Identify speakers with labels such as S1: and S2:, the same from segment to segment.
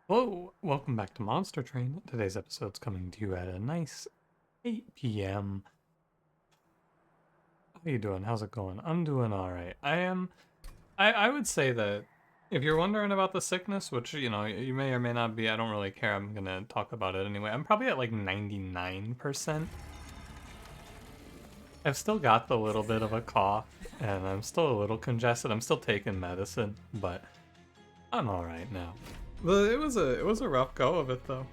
S1: Hello, welcome back to Monster Train. Today's episode's coming to you at a nice 8 p.m. How you doing? How's it going? I'm doing all right. I would say that if you're wondering about the sickness, which you may or may not be, I don't really care. I'm gonna talk about it anyway. I'm probably at like 99%. I've still got the little bit of a cough, and I'm still a little congested. I'm still taking medicine, but I'm all right now. But it was a rough go of it though.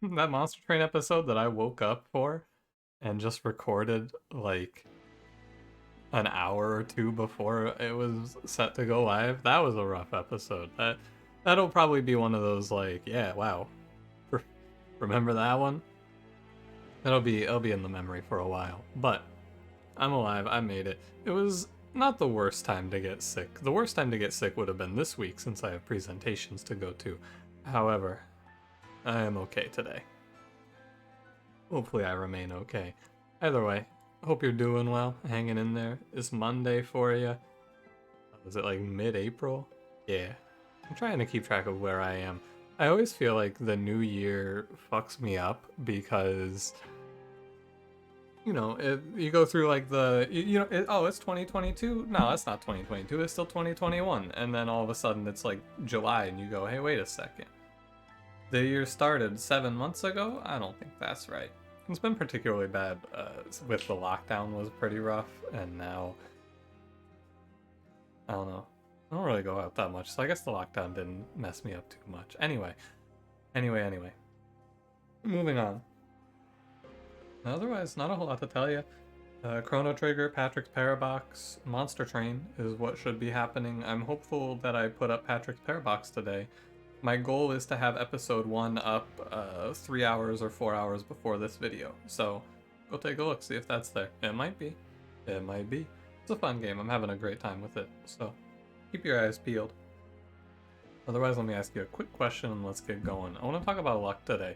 S1: That Monster Train episode that I woke up for and just recorded like an hour or two before it was set to go live. That was a rough episode. That'll probably be one of those like, yeah, wow. Remember that one? It'll be in the memory for a while. But I'm alive. I made it. It was not the worst time to get sick. The worst time to get sick would have been this week since I have presentations to go to. However, I am okay today. Hopefully I remain okay. Either way, hope you're doing well, hanging in there. It's Monday for you. Was it like mid-April? Yeah. I'm trying to keep track of where I am. I always feel like the new year fucks me up because you go through like it's 2022. No, that's not 2022. It's still 2021. And then all of a sudden it's like July and you go, hey, wait a second. The year started 7 months ago? I don't think that's right. It's been particularly bad with the lockdown was pretty rough. And now, I don't know. I don't really go out that much. So I guess the lockdown didn't mess me up too much. Anyway. Moving on. Otherwise, not a whole lot to tell you. Chrono Trigger, Patrick's Parabox, Monster Train is what should be happening. I'm hopeful that I put up Patrick's Parabox today. My goal is to have episode 1 up 3 hours or 4 hours before this video. So go take a look, see if that's there. It might be. It might be. It's a fun game. I'm having a great time with it. So keep your eyes peeled. Otherwise, let me ask you a quick question and let's get going. I want to talk about luck today.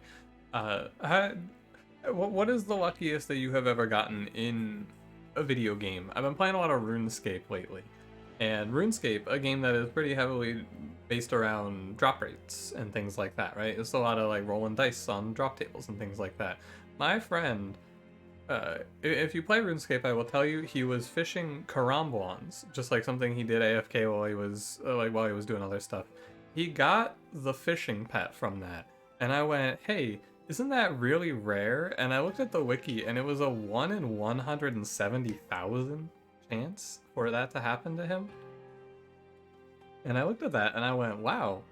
S1: What is the luckiest that you have ever gotten in a video game? I've been playing a lot of RuneScape lately. And RuneScape, a game that is pretty heavily based around drop rates and things like that, right? It's a lot of like rolling dice on drop tables and things like that. My friend, if you play RuneScape, I will tell you he was fishing karambwans, just like something he did AFK while he was doing other stuff. He got the fishing pet from that, and I went, hey, isn't that really rare? And I looked at the wiki, and it was a 1 in 170,000 chance for that to happen to him. And I looked at that, and I went, wow,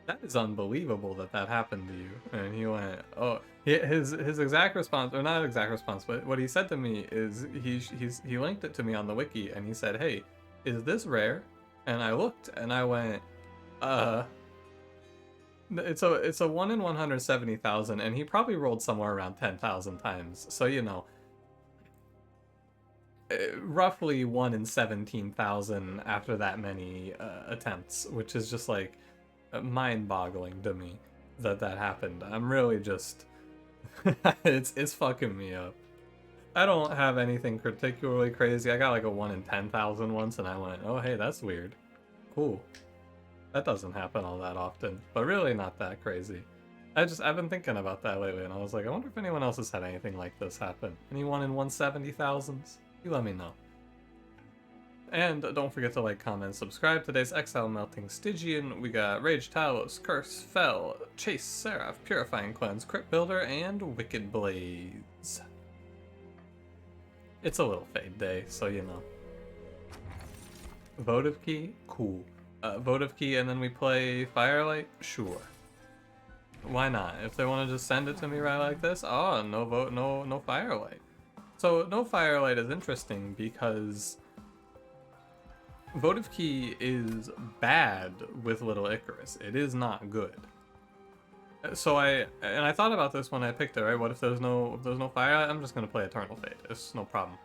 S1: that is unbelievable that happened to you. And he went, oh, his exact response, or not exact response, but what he said to me is he linked it to me on the wiki, and he said, hey, is this rare? And I looked, and I went, it's a 1 in 170,000, and he probably rolled somewhere around 10,000 times. So roughly 1 in 17,000 after that many attempts, which is just like mind-boggling to me that happened. I'm really just it's fucking me up. I don't have anything particularly crazy. I got like a 1 in 10,000 once, and I went, oh hey, that's weird. Cool. That doesn't happen all that often, but really not that crazy. I've been thinking about that lately, and I was like, I wonder if anyone else has had anything like this happen. Any 1 in 170,000s? You let me know. And don't forget to like, comment, subscribe. Today's Exile Melting Stygian. We got Rage Talos, Curse, Fell, Chase, Seraph, Purifying Cleanse, Crypt Builder, and Wicked Blaze. It's a little fade day, so you know. Votive Key? Cool. Votive Key, and then we play Firelight? Sure. Why not? If they want to just send it to me right like this, oh, no Firelight. So no Firelight is interesting because Votive Key is bad with Little Icarus. It is not good. So I thought about this when I picked it, right? What if there's no Firelight? I'm just gonna play Eternal Fade. It's no problem.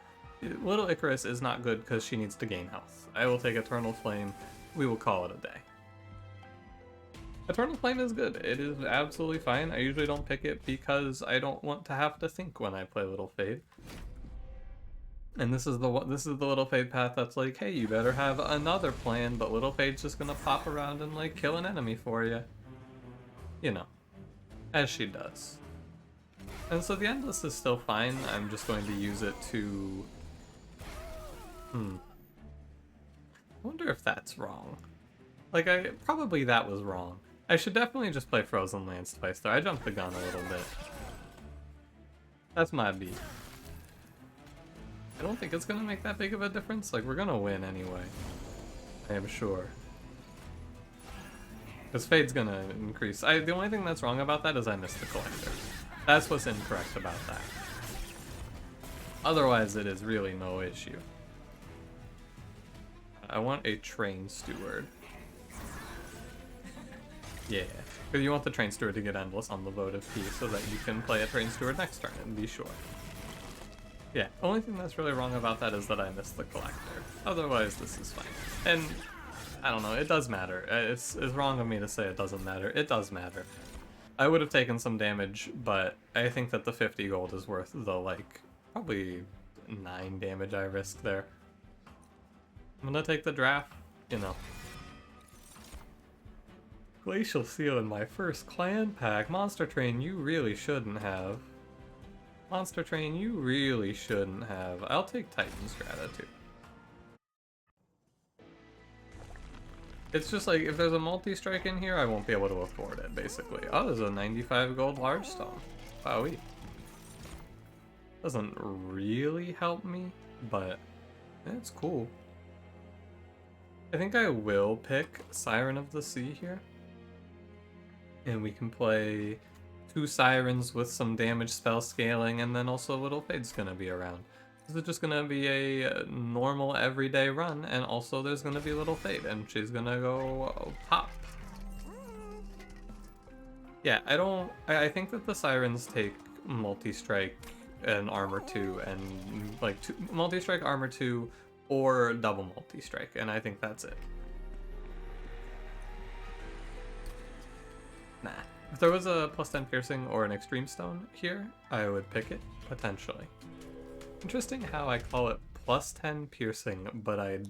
S1: Little Icarus is not good because she needs to gain health. I will take Eternal Flame. We will call it a day. Eternal Flame is good. It is absolutely fine. I usually don't pick it because I don't want to have to think when I play Little Fade. And this is the Little Fade path that's like, hey, you better have another plan, but Little Fade's just gonna pop around and like kill an enemy for you. you know, as she does. And so the Endless is still fine. I'm just going to use it to... I wonder if that's wrong. Like, probably that was wrong. I should definitely just play Frozen Lands twice, though. I jumped the gun a little bit. That's my beat. I don't think it's gonna make that big of a difference. Like, we're gonna win anyway. I am sure. Because Fade's gonna increase. The only thing that's wrong about that is I missed the collector. That's what's incorrect about that. Otherwise, it is really no issue. I want a train steward. Yeah. Because you want the train steward to get Endless on the votive piece so that you can play a train steward next turn and be sure. Yeah, only thing that's really wrong about that is that I missed the collector. Otherwise, this is fine. And, I don't know, it does matter. It's wrong of me to say it doesn't matter. It does matter. I would have taken some damage, but I think that the 50 gold is worth the, like, probably 9 damage I risked there. I'm gonna take the draft, you know. Glacial Seal in my first clan pack. Monster Train, you really shouldn't have. Monster Train, you really shouldn't have. I'll take Titan's Gratitude. It's just like, if there's a multi-strike in here, I won't be able to afford it, basically. Oh, there's a 95 gold large stone. Wowee. Doesn't really help me, but it's cool. I think I will pick Siren of the Sea here. And we can play 2 Sirens with some damage spell scaling, and then also Little Fade's gonna be around. This is just gonna be a normal everyday run, and also there's gonna be Little Fade, and she's gonna go pop. Yeah, I think that the Sirens take multi-strike and armor 2, and like multi-strike, armor 2, or double multi-strike, and I think that's it. Nah. If there was a +10 piercing or an extreme stone here, I would pick it, potentially. Interesting how I call it +10 piercing, but I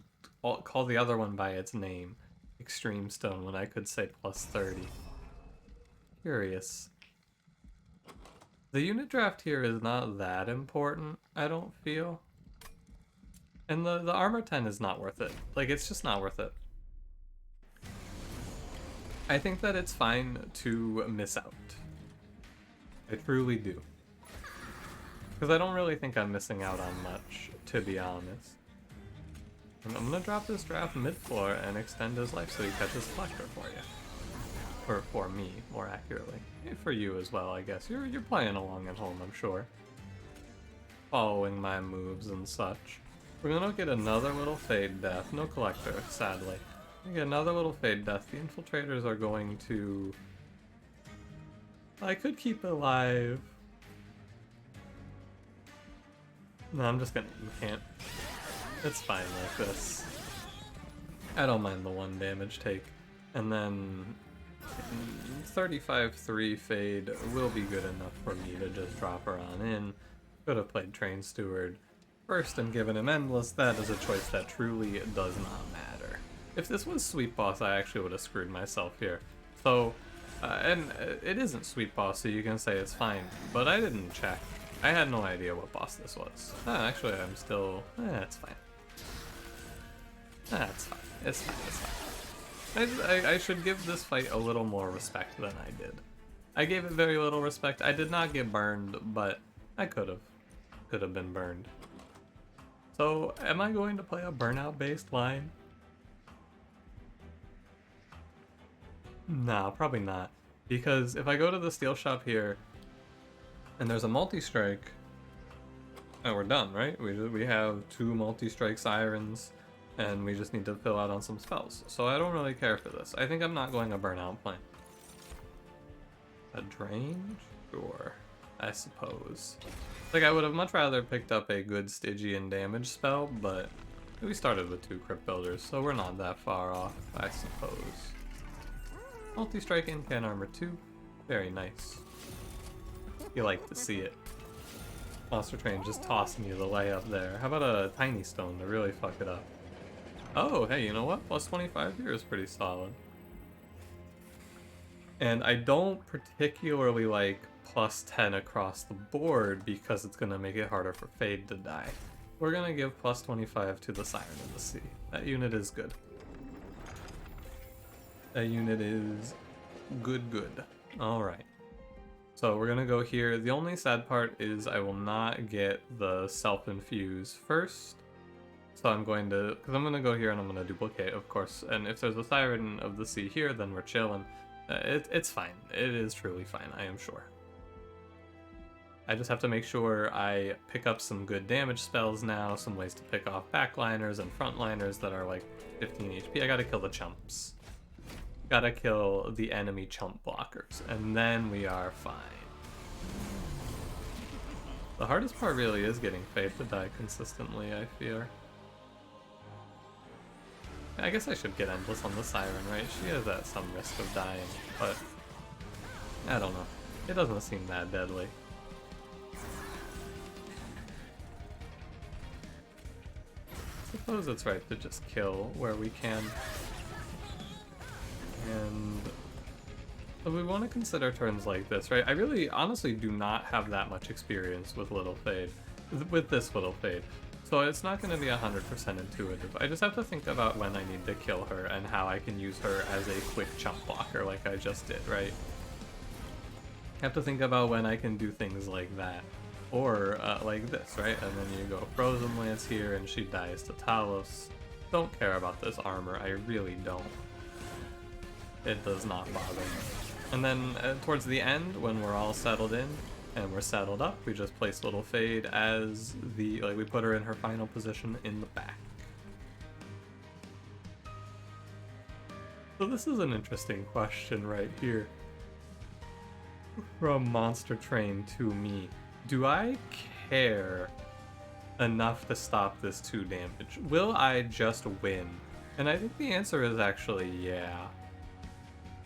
S1: call the other one by its name, extreme stone, when I could say +30. Curious. The unit draft here is not that important, I don't feel. And the armor 10 is not worth it. Like, it's just not worth it. I think that it's fine to miss out. I truly do. Because I don't really think I'm missing out on much, to be honest. And I'm gonna drop this draft mid-floor and extend his life so he catches Collector for you. Or for me, more accurately. And for you as well, I guess. You're playing along at home, I'm sure. Following my moves and such. We're gonna get another Little Fade death. No Collector, sadly. We get another Little Fade death. The Infiltrators are going to... I could keep it alive. No, I'm just gonna... You can't. It's fine like this. I don't mind the 1 damage take. And then... 35-3 Fade will be good enough for me to just drop her on in. Could have played Train Steward first and given him Endless. That is a choice that truly does not matter. If this was Sweet Boss, I actually would have screwed myself here. So, and it isn't Sweet Boss, so you can say it's fine, but I didn't check. I had no idea what boss this was. Actually, I'm still... it's fine. It's fine. It's fine. It's fine. I should give this fight a little more respect than I did. I gave it very little respect. I did not get burned, but I could have. Could have been burned. So, am I going to play a burnout-based line? Nah, probably not. Because if I go to the steel shop here, and there's a multi-strike, and we're done, right? We have 2 multi-strike Sirens, and we just need to fill out on some spells. So I don't really care for this. I think I'm not going a burnout plan. A drain? Sure, I suppose. Like, I would have much rather picked up a good Stygian damage spell, but we started with 2 Crypt Builders, so we're not that far off, I suppose. Multi-strike Incan armor 2. Very nice. You like to see it. Monster Train just tossed me the layup there. How about a Tiny Stone to really fuck it up? Oh, hey, you know what? Plus 25 here is pretty solid. And I don't particularly like plus 10 across the board because it's going to make it harder for Fade to die. We're going to give plus 25 to the Siren of the Sea. That unit is good. That unit is good. Alright. So we're going to go here. The only sad part is I will not get the self-infuse first. So I'm going to, because I'm going to go here and I'm going to duplicate, of course. And if there's a Siren of the Sea here, then we're chilling. It's fine. It is truly fine, I am sure. I just have to make sure I pick up some good damage spells now, some ways to pick off backliners and frontliners that are like 15 HP. I gotta kill the chumps. Gotta kill the enemy chump blockers, and then we are fine. The hardest part really is getting Faith to die consistently, I fear. I guess I should get Endless on the Siren, right? She is at some risk of dying, but I don't know. It doesn't seem that deadly. Suppose it's right to just kill where we can. And we want to consider turns like this, right? I really, honestly do not have that much experience with Little Fade, with this Little Fade. So it's not going to be 100% intuitive. I just have to think about when I need to kill her and how I can use her as a quick chump blocker like I just did, right? I have to think about when I can do things like that. Or like this, right? And then you go Frozen Lance here and she dies to Talos. Don't care about this armor, I really don't. It does not bother me. And then towards the end, when we're all settled in, and we're saddled up, we just place Little Fade as the, like, we put her in her final position in the back. So this is an interesting question right here. From monstertrain to me. Do I care enough to stop this 2 damage? Will I just win? And I think the answer is actually yeah.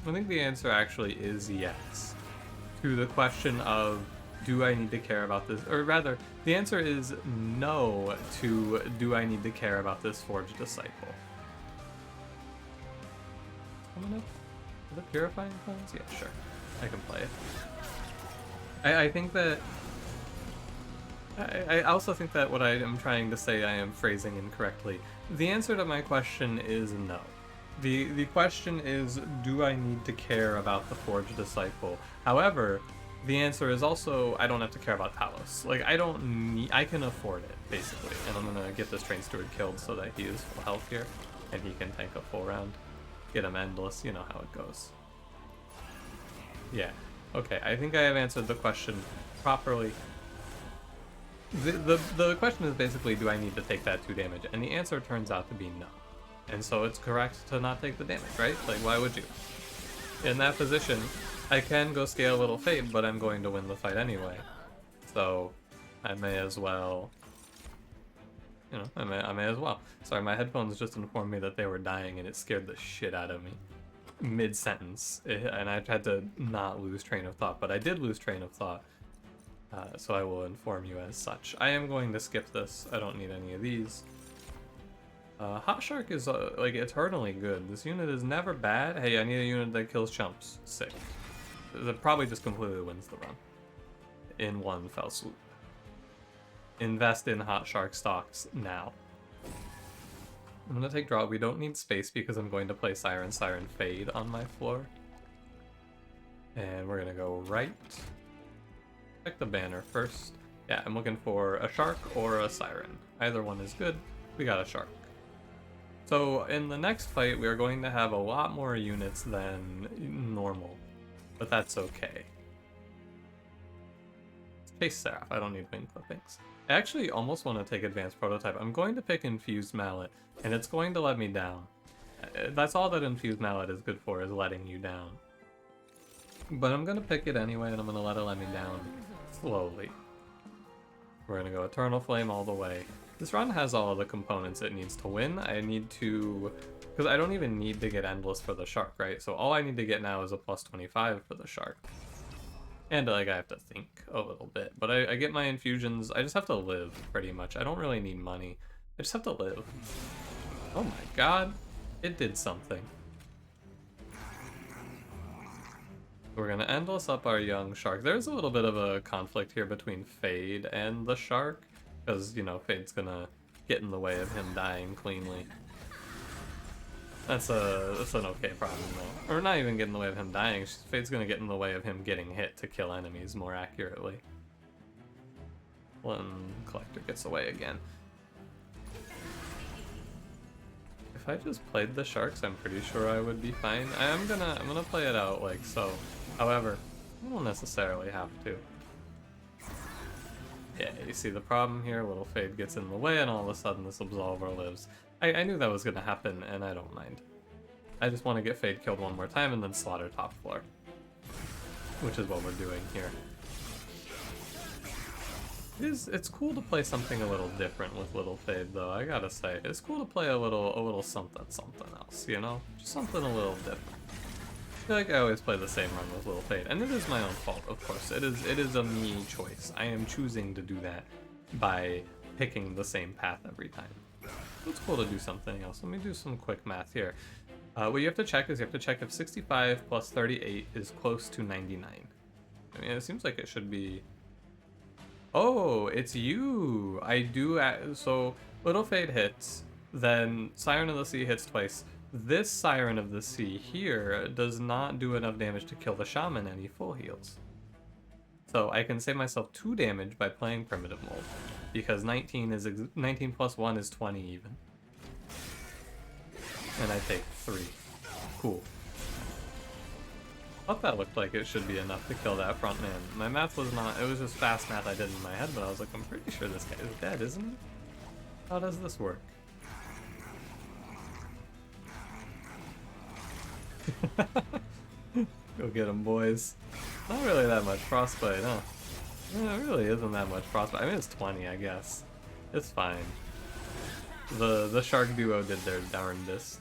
S1: I think the answer actually is yes. To the question of, do I need to care about this? Or rather, the answer is no to, do I need to care about this Forged Disciple? Coming up? Are the Purifying Clones? Yeah, sure. I can play it. I think that... I also think that what I am trying to say I am phrasing incorrectly. The answer to my question is no. The question is, do I need to care about the Forged Disciple? However, the answer is also, I don't have to care about Talos. Like, I can afford it, basically. And I'm gonna get this Train Steward killed so that he is full health here, and he can tank a full round. Get him endless, you know how it goes. Yeah, okay, I think I have answered the question properly. The question is basically, do I need to take that 2 damage? And the answer turns out to be no. And so it's correct to not take the damage, right? Like, why would you? In that position, I can go scale Little Fade, but I'm going to win the fight anyway. So I may as well, you know, I may as well. Sorry, my headphones just informed me that they were dying and it scared the shit out of me. Mid-sentence. And I had to not lose train of thought, but I did lose train of thought. So I will inform you as such. I am going to skip this. I don't need any of these. Hot Shark is, like, eternally good. This unit is never bad. Hey, I need a unit that kills chumps. Sick. That probably just completely wins the run. In one fell swoop. Invest in Hot Shark stocks now. I'm gonna take draw. We don't need space because I'm going to play Siren Fade on my floor. And we're gonna go right. Check the banner first. Yeah, I'm looking for a Shark or a Siren. Either one is good. We got a Shark. So in the next fight, we are going to have a lot more units than normal, but that's okay. Chase Seraph, I don't need wing clippings. I actually almost want to take Advanced Prototype. I'm going to pick Infused Mallet, and it's going to let me down. That's all that Infused Mallet is good for, is letting you down. But I'm going to pick it anyway, and I'm going to let me down slowly. We're going to go Eternal Flame all the way. This run has all of the components it needs to win. I need to... because I don't even need to get Endless for the Shark, right? So all I need to get now is a plus 25 for the Shark. And, like, I have to think a little bit. But I get my infusions. I just have to live, pretty much. I don't really need money. I just have to live. Oh my god. It did something. We're gonna endless up our young shark. There's a little bit of a conflict here between Fade and the shark, because, you know, Fade's gonna get in the way of him dying cleanly. That's an okay problem though. Or not even get in the way of him dying, Fade's gonna get in the way of him getting hit to kill enemies more accurately. One collector gets away again. If I just played the sharks, I'm pretty sure I would be fine. I'm gonna play it out like so. However, I don't necessarily have to. Yeah, you see the problem here, little Fade gets in the way and all of a sudden this Absolver lives. I knew that was gonna happen and I don't mind. I just want to get Fade killed one more time and then slaughter top floor. Which is what we're doing here. It's cool to play something a little different with little Fade though, I gotta say. It's cool to play a little something else, you know? Just something a little different. I feel like I always play the same run with little Fade, and it is my own fault, of course. It is a me choice. I am choosing to do that by picking the same path every time. It's cool to do something else. Let me do some quick math here. What you have to check is if 65 plus 38 is close to 99. I mean, it seems like it should be... Oh, it's you! I do... So, Little Fade hits, then Siren of the Sea hits twice. This Siren of the Sea here does not do enough damage to kill the Shaman any full heals. So I can save myself 2 damage by playing Primitive Mold, because 19 plus 1 is 20 even. And I take 3. Cool. I thought that looked like it should be enough to kill that front man. My math was not, it was just fast math I did in my head, but I was like, I'm pretty sure this guy is dead, isn't he? How does this work? Go get him, boys. Not really that much frostbite, huh? Yeah, it really isn't that much frostbite. I mean, it's 20, I guess. It's fine. The shark duo did their darndest.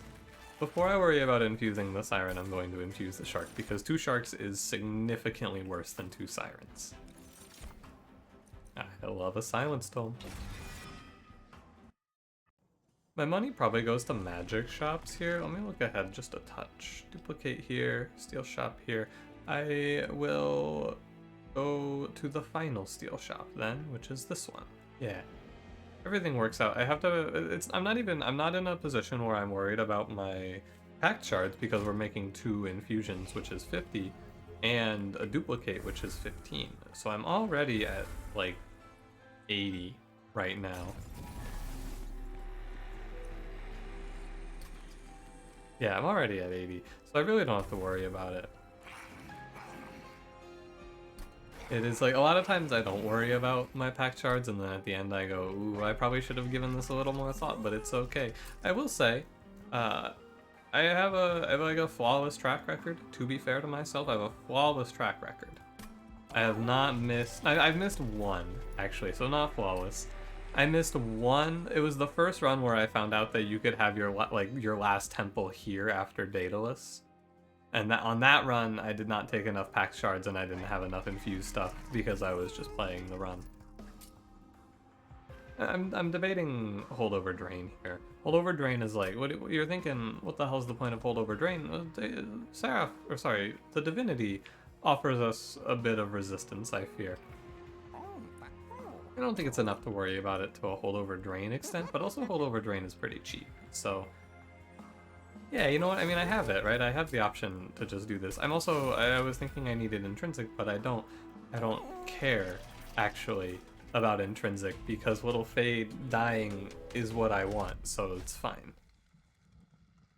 S1: Before I worry about infusing the Siren, I'm going to infuse the shark, because 2 sharks is significantly worse than 2 Sirens. I love a Silence Tome. My money probably goes to magic shops here. Let me look ahead just a touch. Duplicate here, steel shop here. I will go to the final steel shop then, which is this one. Yeah. Everything works out. I have to, I'm not in a position where I'm worried about my pact shards because we're making 2 infusions, which is 50, and a duplicate, which is 15. So I'm already at like 80 right now. Yeah, I'm already at 80, so I really don't have to worry about it. It is like, a lot of times I don't worry about my pack shards, and then at the end I go, ooh, I probably should have given this a little more thought, but it's okay. I will say, I have like a flawless track record, to be fair to myself. I have a flawless track record. I have not missed, I've missed 1, actually, so not flawless. I missed 1. It was the first run where I found out that you could have your last temple here after Daedalus. And on that run, I did not take enough pack shards and I didn't have enough infused stuff because I was just playing the run. I'm debating Holdover Drain here. Holdover Drain is like, what you're thinking, what the hell's the point of Holdover Drain? The Divinity offers us a bit of resistance, I fear. I don't think it's enough to worry about it to a Holdover Drain extent, but also Holdover Drain is pretty cheap, so... Yeah, you know what, I mean, I have it, right? I have the option to just do this. I was thinking I needed Intrinsic, but I don't care, actually, about Intrinsic, because Little Fade dying is what I want, so it's fine.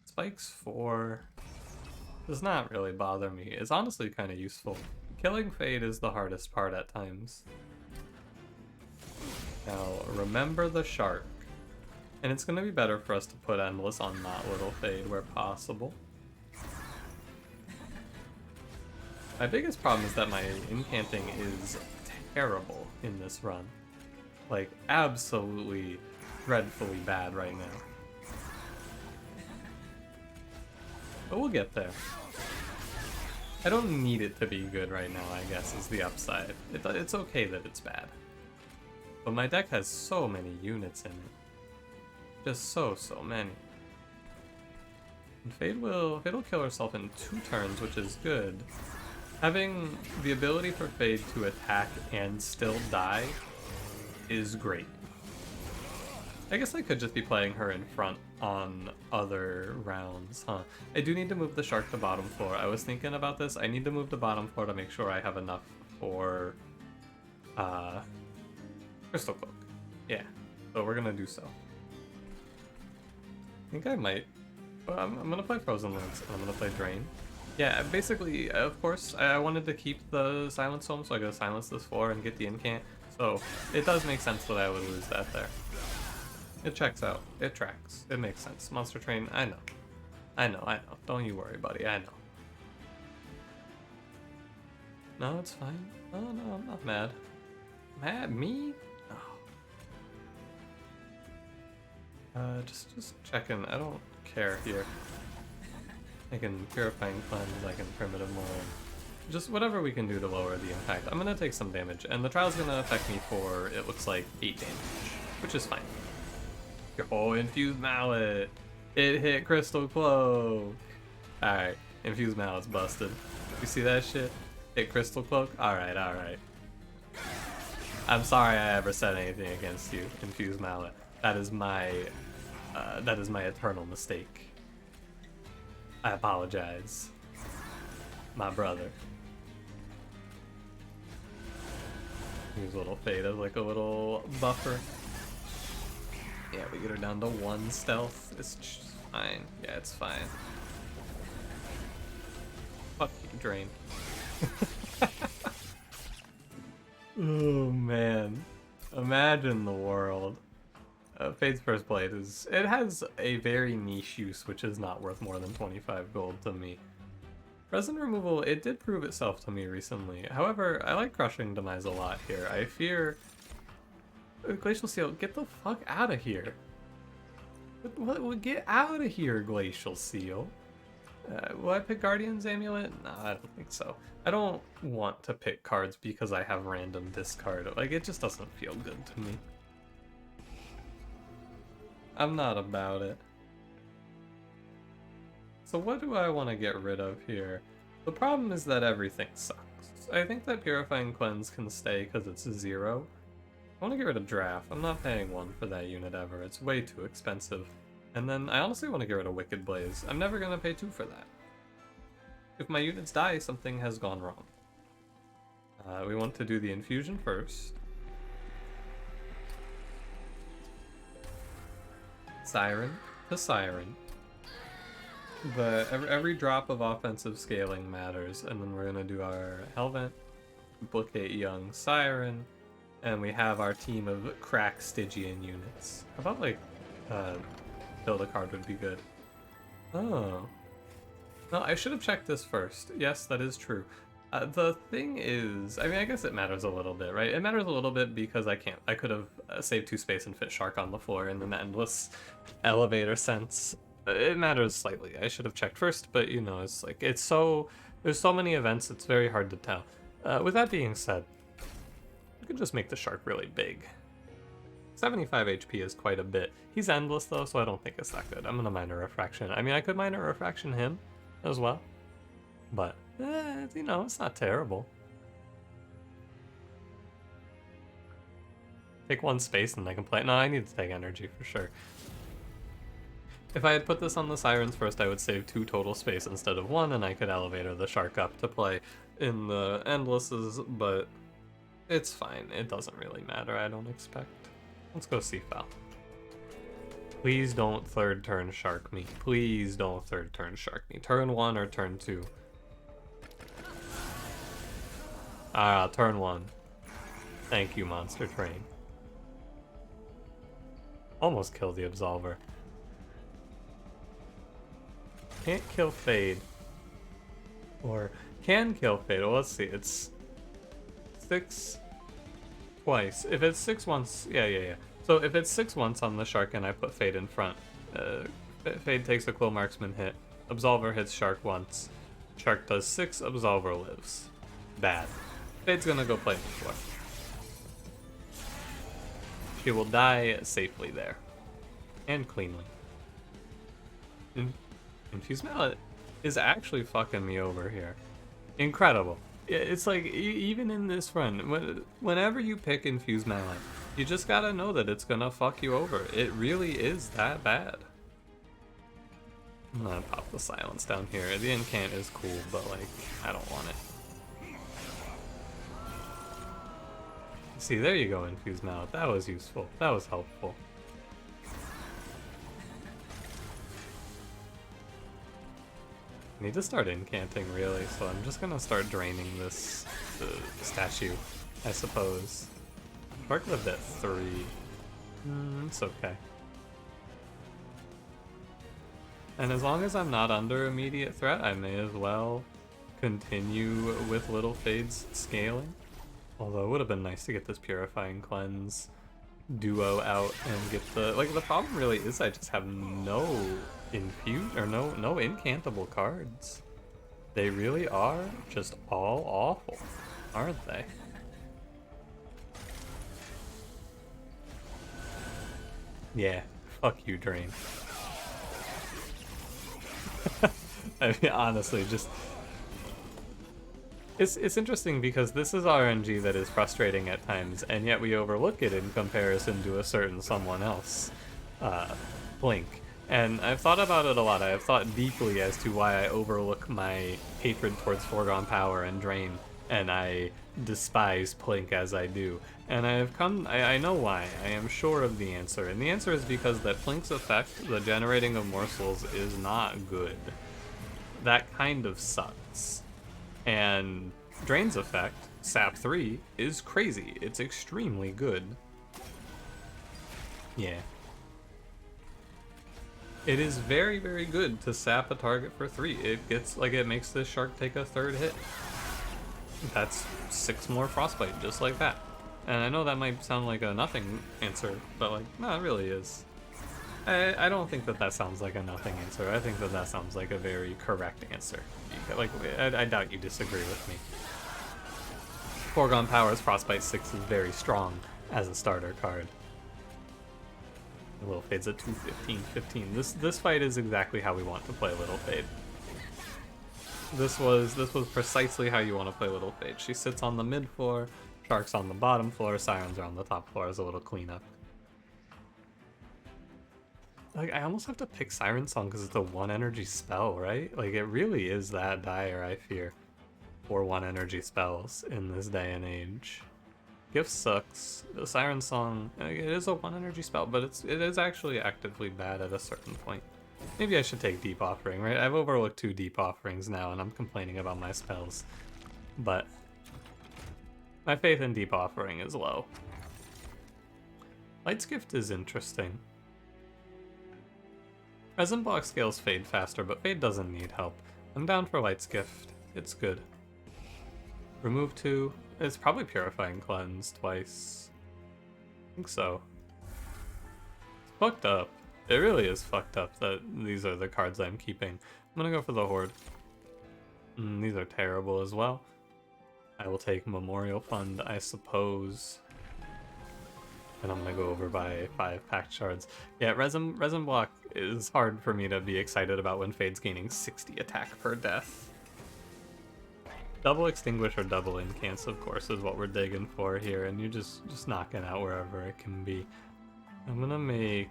S1: Spikes 4 does not really bother me. It's honestly kind of useful. Killing Fade is the hardest part at times. Now, remember the shark. And it's going to be better for us to put Endless on not Little Fade where possible. My biggest problem is that my incanting is terrible in this run. Like, absolutely dreadfully bad right now. But we'll get there. I don't need it to be good right now, I guess, is the upside. It's okay that it's bad. But my deck has so many units in it. Just so many. And Fade will kill herself in 2 turns, which is good. Having the ability for Fade to attack and still die is great. I guess I could just be playing her in front on other rounds, huh? I do need to move the shark to bottom floor. I was thinking about this. I need to move the bottom floor to make sure I have enough for Crystal Cloak. Yeah, so we're gonna do so. I think I might. Well, I'm gonna play Frozen Lance and I'm gonna play Drain. Yeah, basically, of course, I wanted to keep the Silence Home, so I gotta silence this floor and get the incant. So it does make sense that I would lose that there. It checks out. It tracks. It makes sense. Monster Train, I know. I know. Don't you worry, buddy. I know. No, it's fine. No, I'm not mad. Mad? Me? No. Just checking. I don't care here. I can Purifying Cleanse, I can Primitive Mold. Just whatever we can do to lower the impact. I'm gonna take some damage, and the trial's gonna affect me for, it looks like, 8 damage, which is fine. Oh, Infused Mallet! It hit Crystal Cloak! Alright, Infused Mallet's busted. You see that shit? Hit Crystal Cloak? Alright. I'm sorry I ever said anything against you, Infused Mallet. That is my eternal mistake. I apologize, my brother. Use a little Fade as like a little buffer. Yeah, we get her down to 1 stealth. It's fine. Yeah, it's fine. Fuck you, Drain. Oh man. Imagine the world. Fade's First Blade it has a very niche use, which is not worth more than 25 gold to me. Resin removal, it did prove itself to me recently. However, I like Crushing Demise a lot here. I fear... Glacial Seal, get the fuck out of here. What, get out of here, Glacial Seal. Will I pick Guardian's Amulet? No, I don't think so. I don't want to pick cards because I have random discard. Like, it just doesn't feel good to me. I'm not about it. So what do I want to get rid of here? The problem is that everything sucks. I think that Purifying Cleanse can stay because it's 0. I want to get rid of Draft. I'm not paying 1 for that unit ever. It's way too expensive. And then I honestly want to get rid of Wicked Blaze. I'm never going to pay 2 for that. If my units die, something has gone wrong. We want to do the infusion first. Siren to Siren. But every drop of offensive scaling matters, and then we're gonna do our Hellvent, duplicate Young Siren, and we have our team of crack Stygian units. How about like build a card would be good. Oh. No, I should have checked this first. Yes, that is true. The thing is, I mean, I guess it matters a little bit, right? It matters a little bit because I could have saved 2 space and fit Shark on the floor in an endless elevator sense. It matters slightly. I should have checked first, but you know, it's like, there's so many events, it's very hard to tell. With that being said, you could just make the Shark really big. 75 HP is quite a bit. He's endless though, so I don't think it's that good. I'm gonna Minor Refraction. I mean, I could Minor Refraction him as well, but you know, it's not terrible. Take 1 space and I can play. No, I need to take energy for sure. If I had put this on the Sirens first, I would save 2 total space instead of 1, and I could Elevator the Shark up to play in the Endlesses, but it's fine. It doesn't really matter, I don't expect. Let's go Seafowl. Please don't 3rd turn Shark me. Please don't 3rd turn Shark me. Turn 1 or turn 2. Turn 1. Thank you, Monster Train. Almost killed the Absolver. Can't kill Fade. Or can kill Fade. Well, let's see. It's 6 twice. If it's 6 once, yeah. So if it's 6 once on the Shark and I put Fade in front, Fade takes a Quill Marksman hit. Absolver hits Shark once. Shark does 6, Absolver lives. Bad. Fade's gonna go play the floor. She will die safely there. And cleanly. Infused Mallet is actually fucking me over here. Incredible. It's like, even in this run, whenever you pick Infuse Melee, you just gotta know that it's gonna fuck you over. It really is that bad. I'm gonna pop the silence down here. The incant is cool, but like, I don't want it. See, there you go, Infuse Mallet. That was useful. That was helpful. I need to start incanting, really, so I'm just gonna start draining this statue, I suppose. Shark lived at 3. It's okay. And as long as I'm not under immediate threat, I may as well continue with Little Fade's scaling. Although it would have been nice to get this Purifying Cleanse duo out and get the... Like, the problem really is I just have no no incantable cards. They really are just all awful, aren't they? Yeah, fuck you, Drain. I mean, honestly, just... It's interesting because this is RNG that is frustrating at times, and yet we overlook it in comparison to a certain someone else, Blink. And I've thought about it a lot. I have thought deeply as to why I overlook my hatred towards Foregone Power and Drain, and I despise Plink as I do. And I know why. I am sure of the answer. And the answer is because that Plink's effect, the generating of morsels, is not good. That kind of sucks. And Drain's effect, Sap 3, is crazy. It's extremely good. Yeah. It is very, very good to sap a target for 3. It makes this shark take a 3rd hit. That's 6 more frostbite, just like that. And I know that might sound like a nothing answer, but like, no, it really is. I don't think that sounds like a nothing answer. I think that sounds like a very correct answer. Like, I doubt you disagree with me. Foregone Power's Frostbite 6 is very strong as a starter card. Little Fade's at 215. This fight is exactly how we want to play Little Fade. This was precisely how you want to play Little Fade. She sits on the mid floor, Shark's on the bottom floor, Sirens are on the top floor as a little cleanup. Like, I almost have to pick Siren Song because it's a 1 energy spell, right? Like, it really is that dire, I fear, for 1 energy spells in this day and age. Gift sucks. The Siren Song, it is a 1 energy spell, but it is actually actively bad at a certain point. Maybe I should take Deep Offering, right? I've overlooked 2 Deep Offerings now, and I'm complaining about my spells. But my faith in Deep Offering is low. Light's Gift is interesting. Resin Block scales Fade faster, but Fade doesn't need help. I'm down for Light's Gift. It's good. Remove 2. It's probably Purifying Cleanse twice. I think so. It's fucked up. It really is fucked up that these are the cards I'm keeping. I'm gonna go for the Horde. These are terrible as well. I will take Memorial Fund, I suppose. And I'm gonna go over by 5 packed shards. Yeah, Resin Block is hard for me to be excited about when Fade's gaining 60 attack per death. Double Extinguish or double Incants, of course, is what we're digging for here, and you're just knocking out wherever it can be. I'm gonna make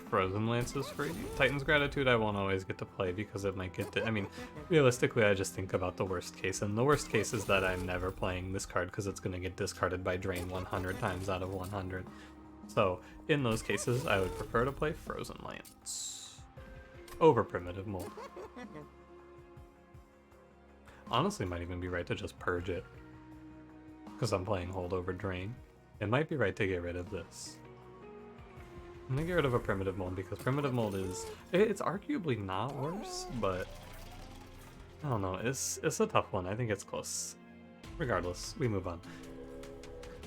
S1: Frozen Lances for you. Titan's Gratitude I won't always get to play because it might get I mean, realistically, I just think about the worst case, and the worst case is that I'm never playing this card because it's gonna get discarded by Drain 100 times out of 100. So, in those cases, I would prefer to play Frozen Lance over Primitive Mold. Honestly, it might even be right to just purge it because I'm playing Hold over Drain. It might be right to get rid of this. I'm gonna get rid of a Primitive Mold because Primitive Mold it's arguably not worse, but I don't know, it's a tough one. I think it's close. Regardless, we move on.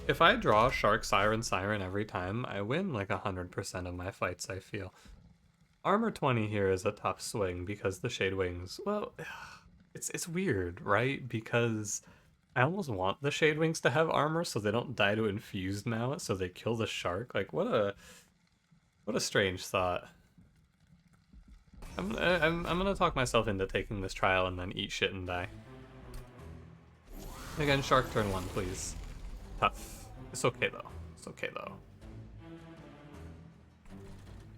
S1: If I draw Shark, Siren, Siren every time, I win like 100% of my fights, I feel. Armor 20 here is a tough swing because the Shade Wings, well, it's weird, right? Because I almost want the Shade Wings to have armor so they don't die to Infused Mallet, so they kill the Shark. Like, what a strange thought. I'm gonna talk myself into taking this trial and then eat shit and die. Again, shark turn 1, please. Tough. It's okay though. It's okay though.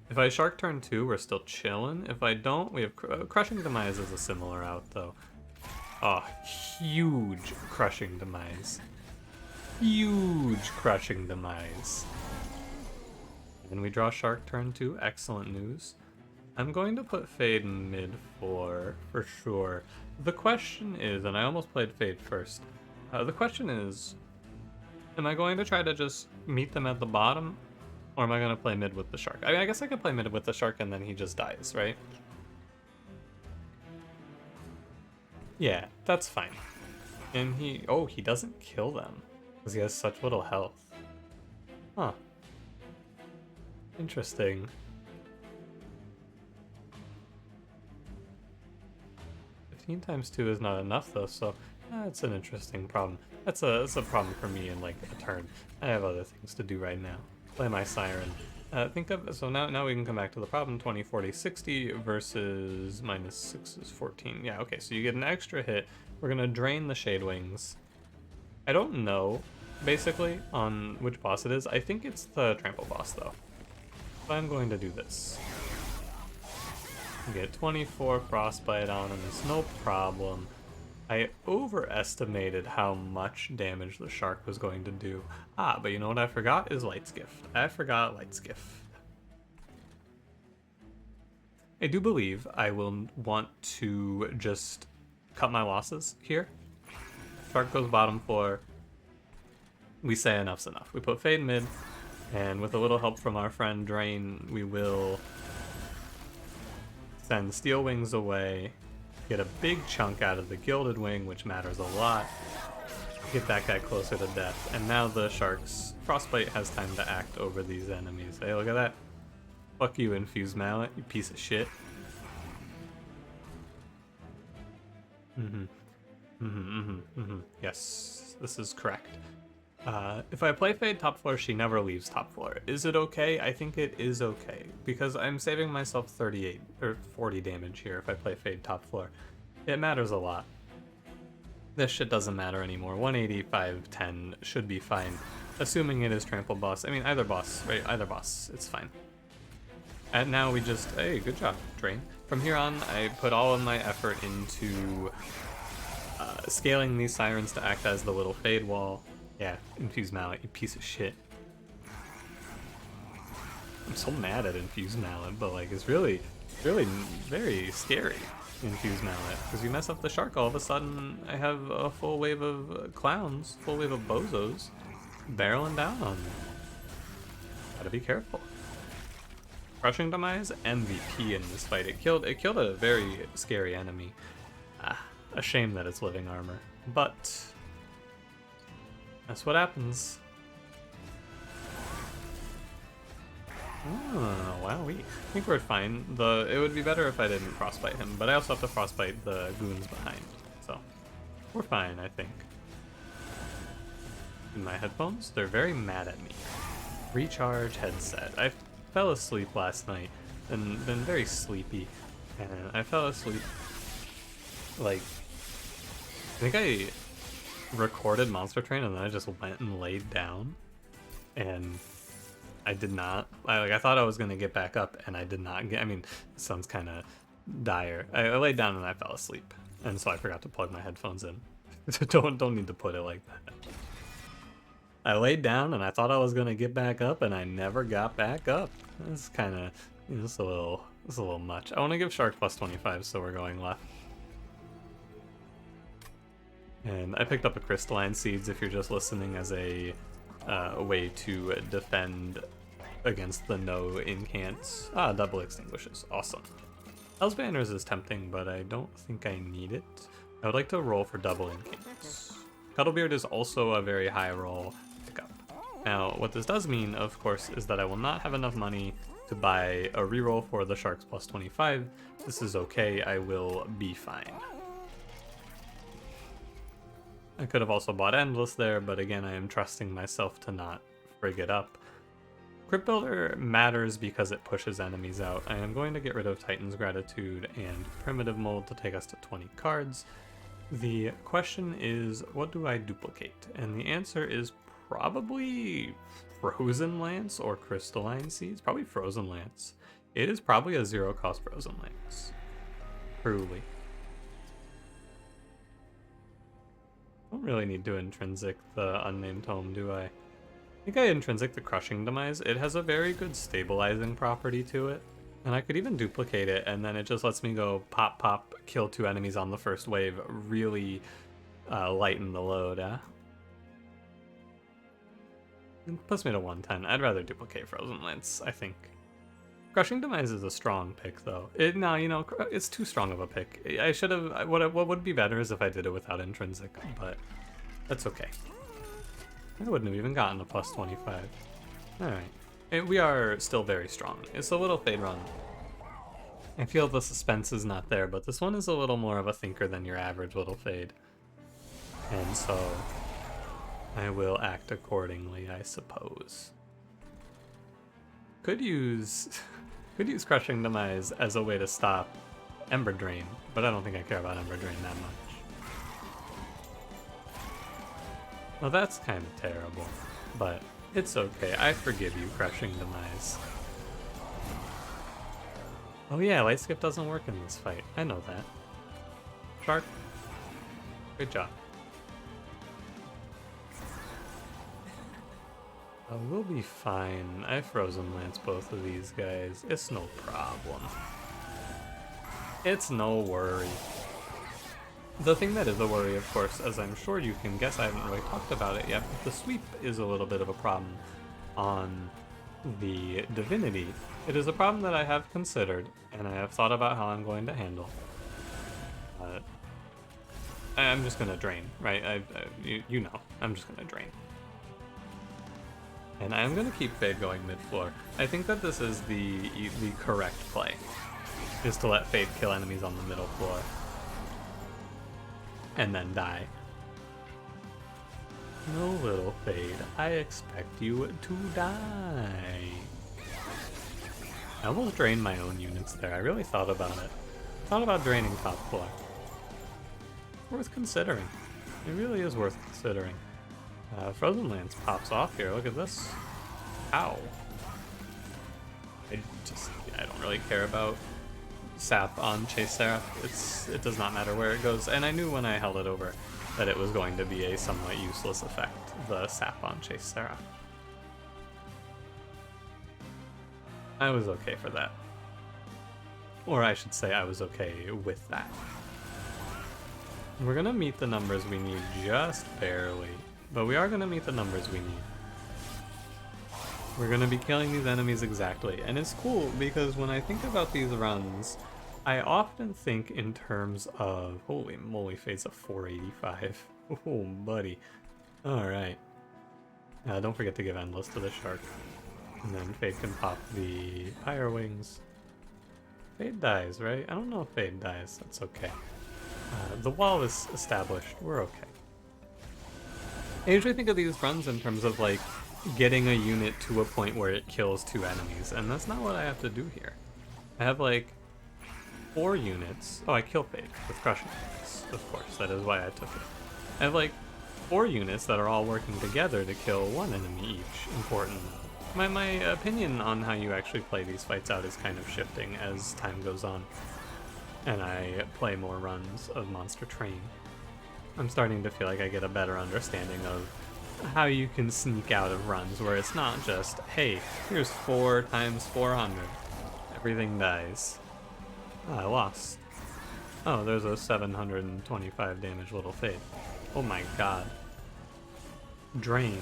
S1: If I shark turn 2, we're still chilling. If I don't, we have crushing demise is a similar out though. Oh, huge crushing demise. Huge crushing demise. And we draw shark turn 2. Excellent news. I'm going to put Fade mid for sure. The question is, and I almost played Fade first. The question is, am I going to try to just meet them at the bottom? Or am I going to play mid with the shark? I mean, I guess I could play mid with the shark and then he just dies, right? Yeah, that's fine. And he doesn't kill them. Because he has such little health. Huh. Interesting. 15 times 2 is not enough though, so that's an interesting problem. That's a problem for me in like a turn. I have other things to do right now. Play my Siren. So now we can come back to the problem. 20, 40, 60 versus minus 6 is 14. Yeah, okay, so you get an extra hit. We're gonna drain the Shade Wings. I don't know, basically, on which boss it is. I think it's the trample boss though. So I'm going to do this. Get 24 frostbite on him, it's no problem. I overestimated how much damage the shark was going to do. But you know what I forgot is Light's Gift. I forgot Light's Gift. I do believe I will want to just cut my losses here. Shark goes bottom 4. We say enough's enough. We put Fade mid, and with a little help from our friend Drain, we will send Steel Wings away, get a big chunk out of the Gilded Wing, which matters a lot, get that guy closer to death, and now the Shark's Frostbite has time to act over these enemies. Hey, look at that. Fuck you, Infused Mallet, you piece of shit. Yes, this is correct. If I play Fade top floor, she never leaves top floor. Is it okay? I think it is okay, because I'm saving myself 38 or 40 damage here if I play Fade top floor. It matters a lot. This shit doesn't matter anymore. 185, 10 should be fine, assuming it is trample boss. I mean, either boss, right? Either boss, it's fine. And now we just, hey, good job, Drain. From here on, I put all of my effort into scaling these Sirens to act as the little Fade wall. Yeah, Infused Mallet, you piece of shit. I'm so mad at Infused Mallet, but like, it's really very scary, Infused Mallet. Because you mess up the shark, all of a sudden I have a full wave of clowns, full wave of bozos, barreling down on me. Gotta be careful. Crushing Demise, MVP in this fight. It killed a very scary enemy. A shame that it's living armor, but that's what happens. Oh, wow, I think we're fine. It would be better if I didn't frostbite him, but I also have to frostbite the goons behind, so we're fine, I think. In my headphones, they're very mad at me. Recharge headset. I fell asleep last night and been very sleepy, and I fell asleep like, I think I recorded Monster Train and then I just went and laid down, and I did not. I thought I was gonna get back up, and I did not get. I mean, it sounds kind of dire. I laid down and I fell asleep, and so I forgot to plug my headphones in. don't need to put it like that. I laid down and I thought I was gonna get back up, and I never got back up. It's kind of, it's a little much. I want to give Shark plus 25, so we're going left. And I picked up a Crystalline Seeds if you're just listening as a way to defend against the no incants. Double extinguishes. Awesome. Hell's Banners is tempting, but I don't think I need it. I would like to roll for double incants. Cuddlebeard is also a very high roll pickup. Now, what this does mean, of course, is that I will not have enough money to buy a reroll for the Sharks plus 25. This is okay. I will be fine. I could have also bought Endless there, but again, I am trusting myself to not frig it up. Crypt Builder matters because it pushes enemies out. I am going to get rid of Titan's Gratitude and Primitive Mold to take us to 20 cards. The question is, what do I duplicate? And the answer is probably Frozen Lance or Crystalline Seeds. Probably Frozen Lance. It is probably a zero cost Frozen Lance. Truly. Don't really need to intrinsic the Unnamed Tome, do I? I think I intrinsic the Crushing Demise. It has a very good stabilizing property to it. And I could even duplicate it, and then it just lets me go pop, pop, kill 2 enemies on the first wave. Really lighten the load, It puts me to 110. I'd rather duplicate Frozen Lance, I think. Crushing Demise is a strong pick, though. It's too strong of a pick. I should have... What would be better is if I did it without intrinsic, but that's okay. I wouldn't have even gotten a plus 25. Alright. We are still very strong. It's a little Fade run. I feel the suspense is not there, but this one is a little more of a thinker than your average little Fade. And so I will act accordingly, I suppose. Could use Crushing Demise as a way to stop Ember Drain, but I don't think I care about Ember Drain that much. Well, that's kind of terrible, but it's okay. I forgive you, Crushing Demise. Oh yeah, Light Skip doesn't work in this fight. I know that. Shark, good job. We'll be fine. I Frozen Lance both of these guys. It's no problem. It's no worry. The thing that is a worry, of course, as I'm sure you can guess, I haven't really talked about it yet, but the sweep is a little bit of a problem on the Divinity. It is a problem that I have considered, and I have thought about how I'm going to handle. I'm just going to drain, right? You know, I'm just going to drain. And I'm going to keep Fade going mid-floor. I think that this is the correct play, is to let Fade kill enemies on the middle floor. And then die. No, little Fade, I expect you to die. I almost drained my own units there. I really thought about it. Thought about draining top floor. Worth considering. It really is worth considering. Frozen Lance pops off here. Look at this. Ow. I don't really care about sap on Chase Seraph. It does not matter where it goes. And I knew when I held it over that it was going to be a somewhat useless effect, the sap on Chase Seraph. I was okay for that. Or I should say I was okay with that. We're gonna meet the numbers we need just barely. But we are going to meet the numbers we need. We're going to be killing these enemies exactly. And it's cool because when I think about these runs, I often think in terms of... Holy moly, Fade's a 485. Oh, buddy. Alright. Don't forget to give Endless to the Shark. And then Fade can pop the Pyre Wings. Fade dies, right? I don't know if Fade dies. That's okay. The wall is established. We're okay. I usually think of these runs in terms of like getting a unit to a point where it kills 2 enemies, and that's not what I have to do here. I have like 4 units. Oh, I kill Fade with Crushing Demise, of course, that is why I took it. I have like 4 units that are all working together to kill 1 enemy each. Important. My opinion on how you actually play these fights out is kind of shifting as time goes on, and I play more runs of monstertrain. I'm starting to feel like I get a better understanding of how you can sneak out of runs where it's not just, hey, here's 4 times 400. Everything dies. Oh, I lost. Oh, there's a 725 damage little Fade. Oh my god. Drain.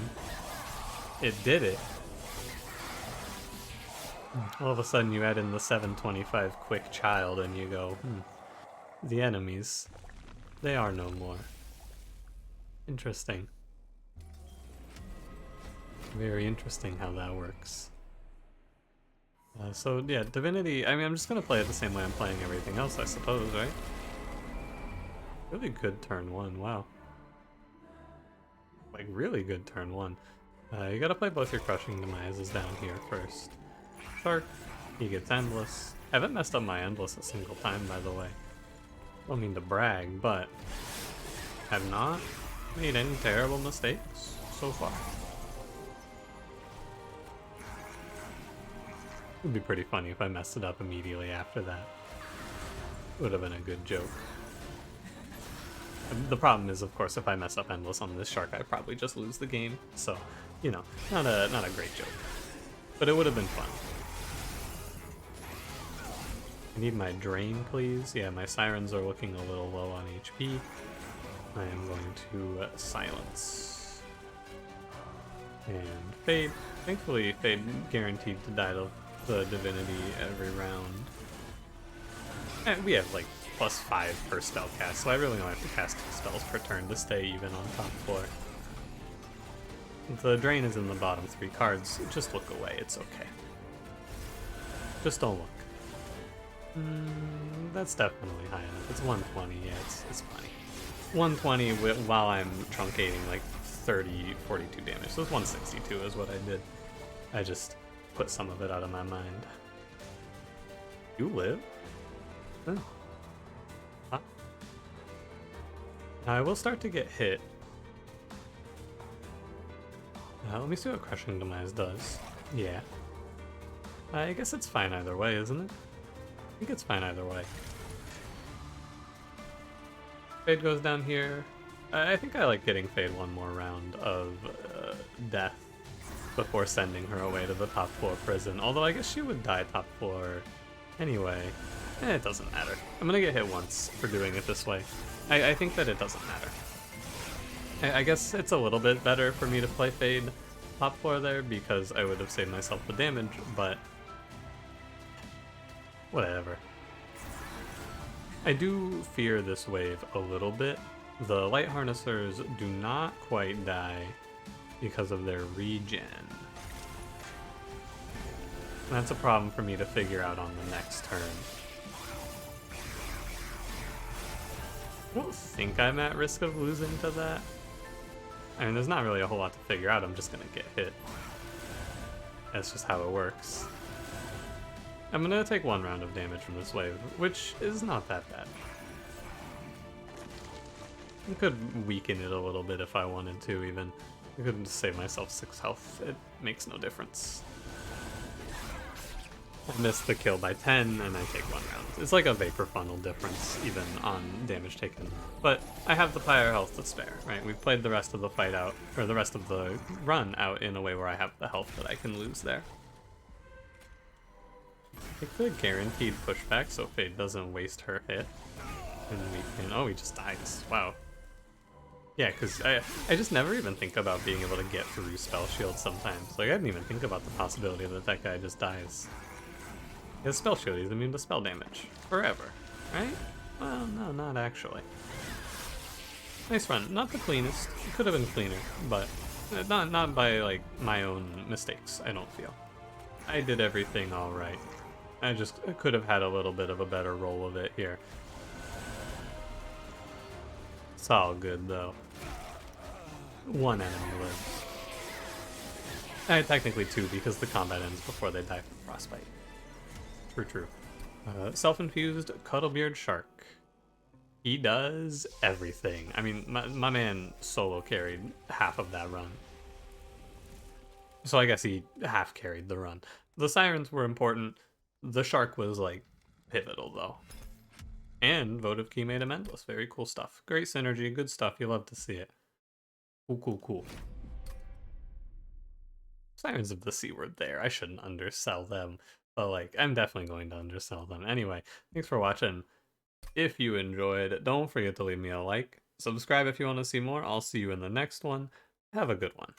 S1: It did it. All of a sudden you add in the 725 quick child and you go, the enemies, they are no more. Interesting. Very interesting how that works. So yeah, Divinity, I mean, I'm just gonna play it the same way I'm playing everything else, I suppose, right? Really good turn 1, wow. Like, really good turn 1. You gotta play both your Crushing Demises down here first. Shark, he gets Endless. I haven't messed up my Endless a single time, by the way. Don't mean to brag, but
S2: have not made any terrible mistakes so far. It would be pretty funny if I messed it up immediately after that. Would have been a good joke. The problem is, of course, if I mess up endless on this shark, I probably just lose the game. So, you know, not a great joke. But it would have been fun. I need my drain, please. Yeah, my sirens are looking a little low on HP. I am going to silence. And Fade. Thankfully, Fade guaranteed to die to the Divinity every round. And we have like +5 per spell cast, so I really only have to cast 2 spells per turn to stay even on top floor. The drain is in the bottom 3 cards. Just look away, it's okay. Just don't look. That's definitely high enough. It's 120, yeah, it's funny. 120 while I'm truncating like 30, 42 damage. So it's 162 is what I did. I just put some of it out of my mind. You live? Oh. Huh? Now I will start to get hit. Let me see what Crushing Demise does. Yeah. I guess it's fine either way, isn't it? I think it's fine either way. Fade goes down here. I think I like getting Fade one more round of death before sending her away to the top floor prison. Although I guess she would die top floor anyway. It doesn't matter. I'm gonna get hit once for doing it this way. I think that it doesn't matter. I guess it's a little bit better for me to play Fade top floor there because I would have saved myself the damage, but whatever. I do fear this wave a little bit. The Light Harnessers do not quite die because of their regen. That's a problem for me to figure out on the next turn. I don't think I'm at risk of losing to that. I mean, there's not really a whole lot to figure out. I'm just gonna get hit. That's just how it works. I'm gonna take 1 round of damage from this wave, which is not that bad. I could weaken it a little bit if I wanted to, even. I could save myself 6 health. It makes no difference. I missed the kill by 10, and I take 1 round. It's like a vapor funnel difference, even on damage taken. But I have the pyre health to spare, right? We've played the rest of the fight out, or the rest of the run out in a way where I have the health that I can lose there. Take the guaranteed pushback so Fade doesn't waste her hit. And we can... Oh, he just dies. Wow. Yeah, because I just never even think about being able to get through spell shield sometimes. Like, I didn't even think about the possibility that that guy just dies. He has spell shield, he's immune to spell damage. Forever, right? Well, no, not actually. Nice run. Not the cleanest. It could have been cleaner, but not by, like, my own mistakes, I don't feel. I did everything alright. I could have had a little bit of a better roll of it here. It's all good, though. 1 enemy lives. Technically 2, because the combat ends before they die from frostbite. True. Self-infused Cuddlebeard Shark. He does everything. I mean, my man solo carried half of that run. So I guess he half carried the run. The Sirens were important. The Shark was, like, pivotal, though. And Votive Key made him endless. Very cool stuff. Great synergy, good stuff. You love to see it. Cool. Sirens of the Sea were there. I shouldn't undersell them. But, like, I'm definitely going to undersell them. Anyway, thanks for watching. If you enjoyed, don't forget to leave me a like. Subscribe if you want to see more. I'll see you in the next one. Have a good one.